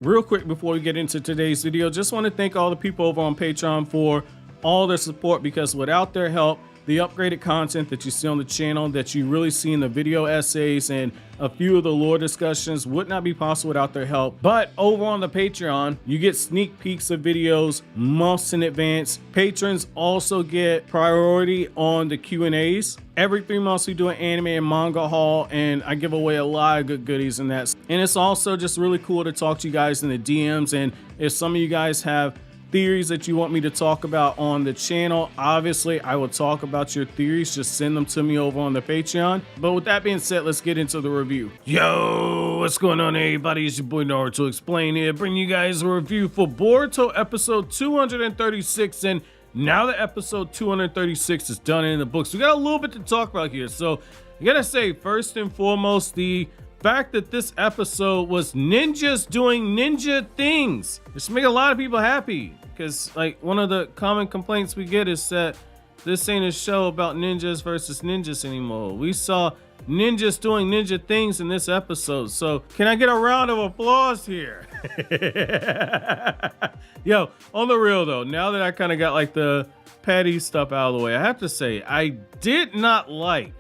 Real quick before we get into today's video, just want to thank all the people over on Patreon for all their support, because without their help, the upgraded content that you see on the channel, that you really see in the video essays and a few of the lore discussions would not be possible without their help. But over on the Patreon, you get sneak peeks of videos months in advance. Patrons also get priority on the Q&As. Every 3 months we do an anime and manga haul, and I give away a lot of good goodies in that. And it's also just really cool to talk to you guys in the DMs. And if some of you guys have theories that you want me to talk about on the channel, obviously I will talk about your theories. Just send them to me over on the Patreon. But with that being said, let's get into the review. Yo, what's going on, everybody? It's your boy Naruto Explain here, bringing you guys a review for Boruto episode 236. And now that episode 236 is done in the books, we got a little bit to talk about here. So I gotta say, first and foremost, the fact that this episode was ninjas doing ninja things. This made a lot of people happy, because like one of the common complaints we get is that this ain't a show about ninjas versus ninjas anymore. We saw ninjas doing ninja things in this episode. So can I get a round of applause here? Yo, on the real though, now that I kind of got like the petty stuff out of the way, I have to say I did not like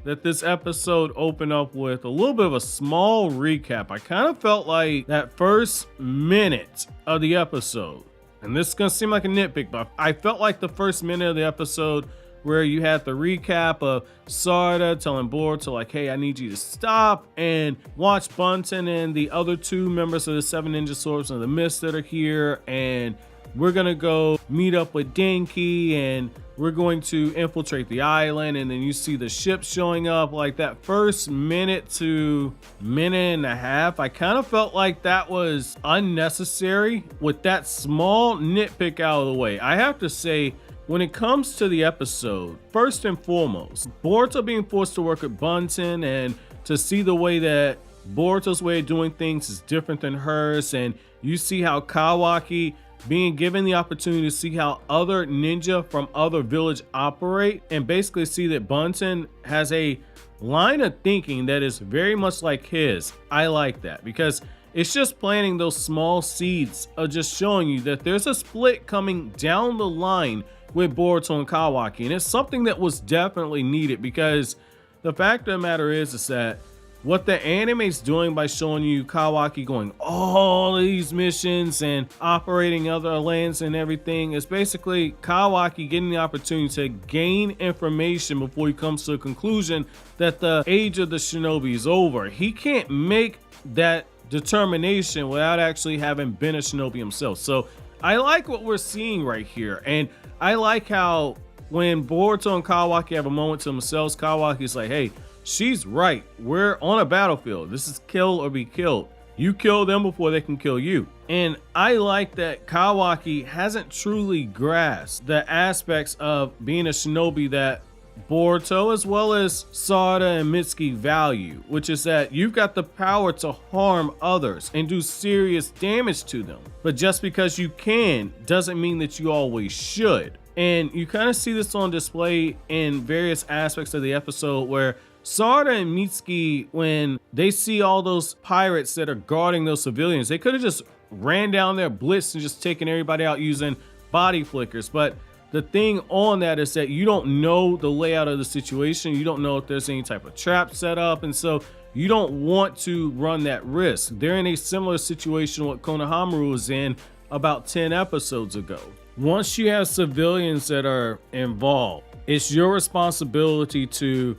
that this episode opened up with a little bit of a small recap. I kind of felt like that first minute of the episode, and this is gonna seem like a nitpick, but I felt like the first minute of the episode where you had the recap of Sarada telling Boruto like, hey, I need you to stop and watch Buntan and the other 2 members of the 7 Ninja Swords of the Mist that are here, and we're gonna go meet up with Denki and we're going to infiltrate the island. And then you see the ship showing up. Like that first minute to minute and a half, I kind of felt like that was unnecessary. With that small nitpick out of the way, I have to say, when it comes to the episode, first and foremost, Boruto being forced to work with Buntan, and to see the way that Boruto's way of doing things is different than hers, and you see how Kawaki being given the opportunity to see how other ninja from other village operate, and basically see that Buntan has a line of thinking that is very much like his. I like that, because it's just planting those small seeds of just showing you that there's a split coming down the line with Boruto and Kawaki, and it's something that was definitely needed, because the fact of the matter is that what the anime's doing by showing you Kawaki going all of these missions and operating other lands and everything is basically Kawaki getting the opportunity to gain information before he comes to a conclusion that the age of the shinobi is over. He can't make that determination without actually having been a shinobi himself. So I like what we're seeing right here, and I like how when Boruto and Kawaki have a moment to themselves, Kawaki's like, hey, she's right. We're on a battlefield. This is kill or be killed. You kill them before they can kill you. And I like that Kawaki hasn't truly grasped the aspects of being a shinobi that Boruto as well as Sarada and Mitsuki value, which is that you've got the power to harm others and do serious damage to them. But just because you can doesn't mean that you always should. And you kind of see this on display in various aspects of the episode, where Sarada and Mitsuki, when they see all those pirates that are guarding those civilians, they could have just ran down there, blitzed, and just taken everybody out using body flickers. But the thing on that is that you don't know the layout of the situation. You don't know if there's any type of trap set up, and so you don't want to run that risk. They're in a similar situation what Konohamaru was in about 10 episodes ago. Once you have civilians that are involved, it's your responsibility to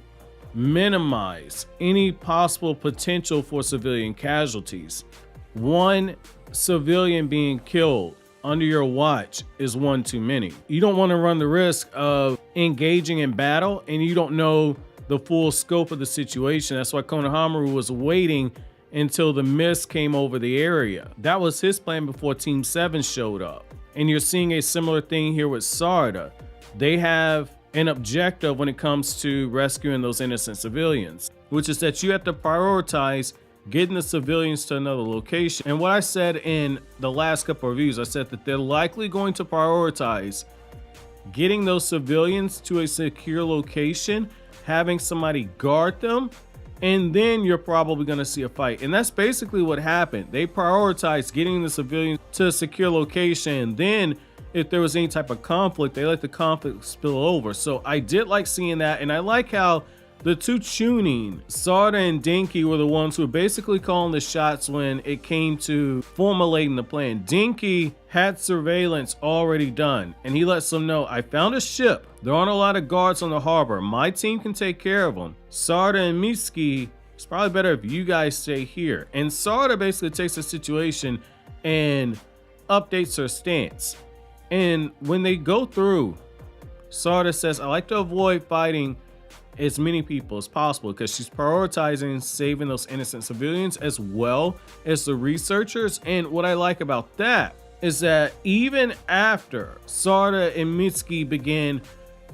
minimize any possible potential for civilian casualties. One civilian being killed under your watch is one too many. You don't want to run the risk of engaging in battle and you don't know the full scope of the situation. That's why Konohamaru was waiting until the mist came over the area. That was his plan before Team 7 showed up. And you're seeing a similar thing here with Sarada. They have an objective when it comes to rescuing those innocent civilians, which is that you have to prioritize getting the civilians to another location. And what I said in the last couple of reviews, I said that they're likely going to prioritize getting those civilians to a secure location, having somebody guard them, and then you're probably going to see a fight. And that's basically what happened. They prioritized getting the civilians to a secure location. Then if there was any type of conflict, they let the conflict spill over. So I did like seeing that. And I like how the two Chunin, Sarada and Denki, were the ones who were basically calling the shots when it came to formulating the plan. Denki had surveillance already done, and he lets them know, I found a ship. There aren't a lot of guards on the harbor. My team can take care of them. Sarada and Mitsuki, it's probably better if you guys stay here. And Sarada basically takes the situation and updates her stance. And when they go through, Sarada says, I like to avoid fighting as many people as possible because she's prioritizing saving those innocent civilians as well as the researchers. And what I like about that is that even after Sarada and Mitsuki began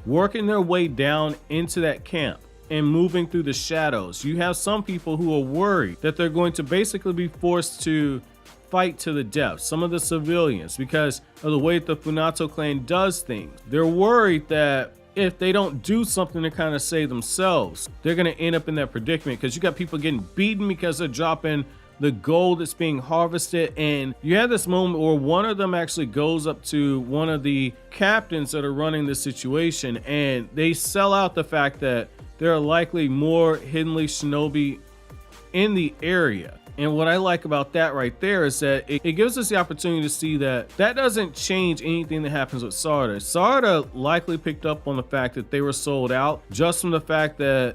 working their way down into that camp and moving through the shadows, you have some people who are worried that they're going to basically be forced to fight to the death. Some of the civilians, because of the way the Funato clan does things, they're worried that if they don't do something to kind of save themselves, they're going to end up in that predicament, because you got people getting beaten because they're dropping the gold that's being harvested. And you have this moment where one of them actually goes up to one of the captains that are running the situation, and they sell out the fact that there are likely more Hiddenly shinobi in the area. And what I like about that right there is that it gives us the opportunity to see that that doesn't change anything that happens with Sarada. Sarada likely picked up on the fact that they were sold out just from the fact that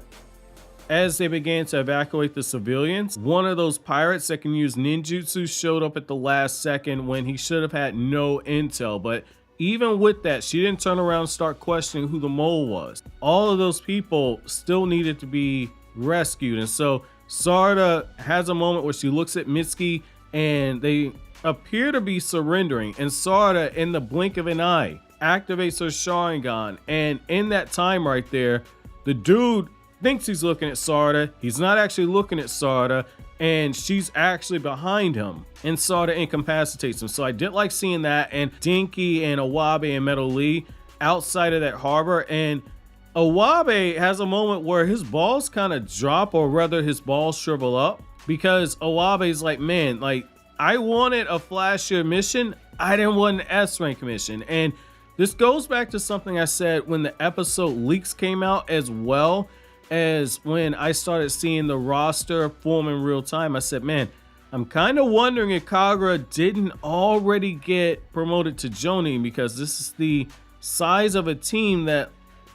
as they began to evacuate the civilians, one of those pirates that can use ninjutsu showed up at the last second when he should have had no intel. But even with that, she didn't turn around and start questioning who the mole was. All of those people still needed to be rescued. And so Sarada has a moment where she looks at Mitsuki and they appear to be surrendering, and Sarada, in the blink of an eye, activates her Sharingan. And in that time right there, the dude thinks he's looking at Sarada. He's not actually looking at Sarada, and she's actually behind him, and Sarada incapacitates him. So I did like seeing that. And Denki and Awabe and Metal Lee outside of that harbor, and Awabe has a moment where his balls kind of drop, or rather his balls shrivel up, because Awabe's like, man, like, I wanted a flashier mission. I didn't want an S rank mission. And this goes back to something I said when the episode leaks came out, as well as when I started seeing the roster form in real time. I said, man, I'm kind of wondering if Kagura didn't already get promoted to Jonin, because this is the size of a team that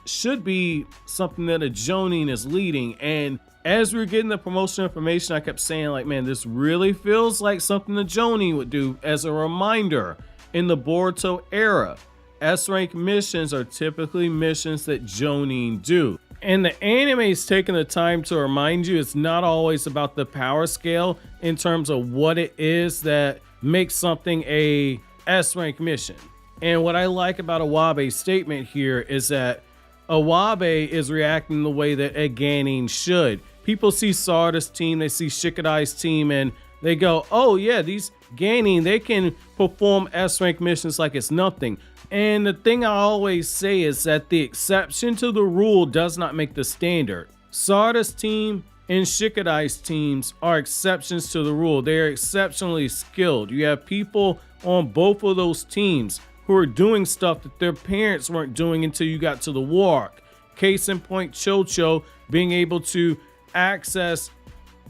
should be something that a Jonin is leading. And as we were getting the promotion information, I kept saying, like, man, this really feels like something the Jonin would do. As a reminder, in the Boruto era, S-rank missions are typically missions that Jonin do. And the anime is taking the time to remind you it's not always about the power scale in terms of what it is that makes something a S-rank mission. And what I like about Awabe's statement here is that Awabe is reacting the way that a Ganin should. People see Sarada's team, they see Shikadai's team, and they go, oh yeah, these Ganin, they can perform S-rank missions like it's nothing. And the thing I always say is that the exception to the rule does not make the standard. Sarada's team and Shikadai's teams are exceptions to the rule. They are exceptionally skilled. You have people on both of those teams who are doing stuff that their parents weren't doing until you got to the war arc. Case in point, Chocho being able to access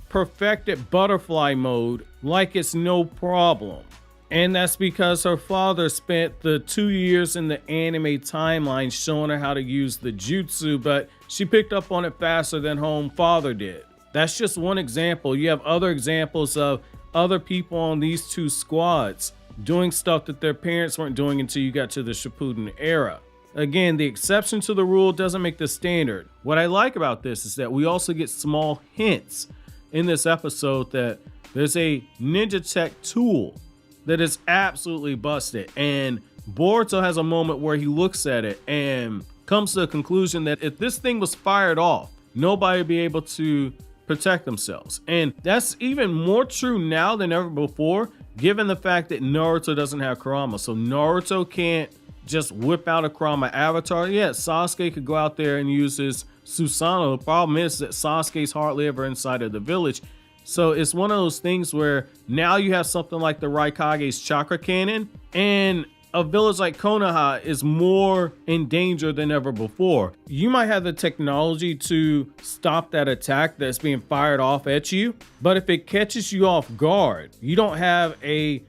perfected butterfly mode like it's no problem. And that's because her father spent the 2 years in the anime timeline showing her how to use the jutsu, but she picked up on it faster than her own father did. That's just one example. You have other examples of other people on these two squads doing stuff that their parents weren't doing until you got to the Shippuden era. Again, the exception to the rule doesn't make the standard. What I like about this is that we also get small hints in this episode that there's a ninja tech tool that is absolutely busted. And Boruto has a moment where he looks at it and comes to the conclusion that if this thing was fired off, nobody would be able to protect themselves. And that's even more true now than ever before, given the fact that Naruto doesn't have Kurama. So Naruto can't just whip out a Kurama avatar. Yeah, Sasuke could go out there and use his Susanoo. The problem is that Sasuke's hardly ever inside of the village. So it's one of those things where now you have something like the Raikage's chakra cannon, and a village like Konoha is more in danger than ever before. You might have the technology to stop that attack that's being fired off at you, but if it catches you off guard, you don't have a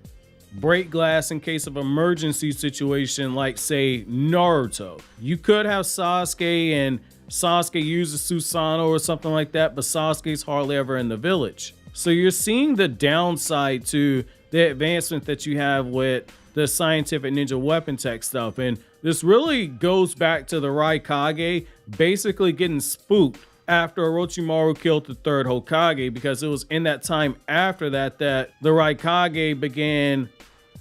break glass in case of emergency situation like, say, Naruto. You could have Sasuke and Sasuke uses Susanoo or something like that, but Sasuke's hardly ever in the village. So you're seeing the downside to the advancement that you have with the scientific ninja weapon tech stuff. And this really goes back to the Raikage basically getting spooked after Orochimaru killed the third Hokage, because it was in that time after that that the Raikage began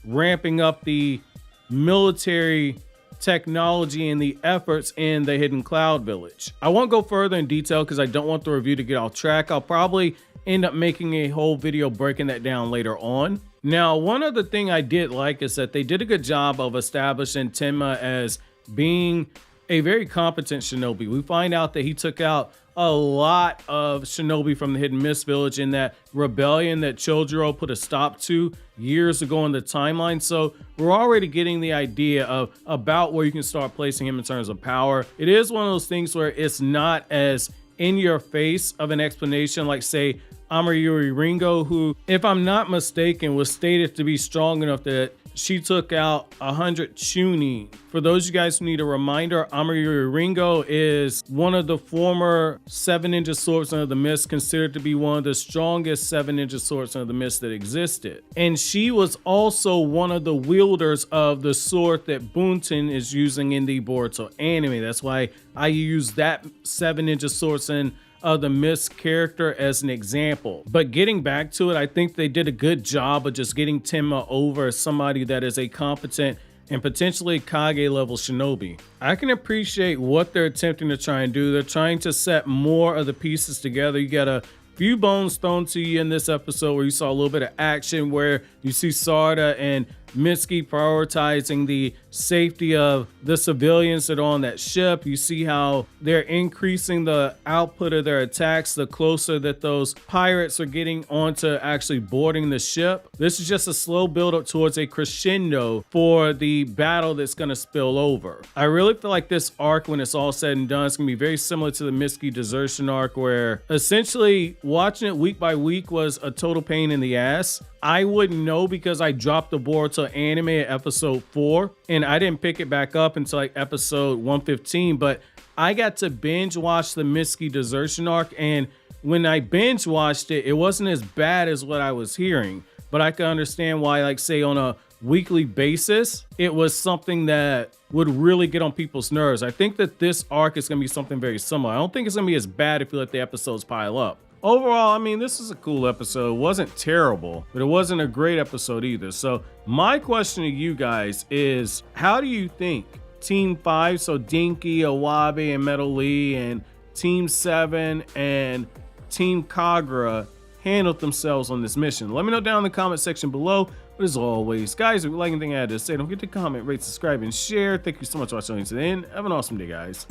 ramping up the military technology and the efforts in the Hidden Cloud Village. I won't go further in detail because I don't want the review to get off track. I'll probably end up making a whole video breaking that down later on. Now, one other thing I did like is that they did a good job of establishing Timma as being a very competent shinobi. We find out that he took out a lot of shinobi from the Hidden Mist Village in that rebellion that Chojuro put a stop to years ago in the timeline. So we're already getting the idea of about where you can start placing him in terms of power. It is one of those things where it's not as in your face of an explanation like, say, Amri Ringo, who, if I'm not mistaken, was stated to be strong enough that she took out 100 Chunin. For those of you guys who need a reminder, Amri Ringo is one of the former 7 Ninja Swordsmen of the Mist, considered to be one of the strongest 7 Ninja Swordsmen of the Mist that existed. And she was also one of the wielders of the sword that Buntan is using in the Boruto anime. That's why I use that 7 Ninja Swordsman of the Mist character as an example. But getting back to it, I think they did a good job of just getting Timma over as somebody that is a competent and potentially Kage level shinobi. I can appreciate what they're attempting to try and do. They're trying to set more of the pieces together. You got a few bones thrown to you in this episode where you saw a little bit of action, where you see Sarada and Mitsuki prioritizing the safety of the civilians that are on that ship. You see how they're increasing the output of their attacks the closer that those pirates are getting onto actually boarding the ship. This is just a slow build up towards a crescendo for the battle that's going to spill over. I really feel like this arc, when it's all said and done, it's going to be very similar to the Mitsuki desertion arc, where essentially watching it week by week was a total pain in the ass. I wouldn't know because I dropped the Boruto anime at episode 4 and I didn't pick it back up until like episode 115, but I got to binge watch the Mitsuki desertion arc, and when I binge watched it, it wasn't as bad as what I was hearing, but I can understand why, like, say on a weekly basis, it was something that would really get on people's nerves. I think that this arc is going to be something very similar. I don't think it's going to be as bad if you let the episodes pile up. Overall, I mean, this is a cool episode. It wasn't terrible, but it wasn't a great episode either. So my question to you guys is, how do you think Team 5, so Denki, Awabi, and Metal Lee, and Team 7 and Team Kagura handled themselves on this mission? Let me know down in the comment section below. But as always, guys, if you like anything I had to say, don't forget to comment, rate, subscribe, and share. Thank you so much for watching to the end. Have an awesome day, guys.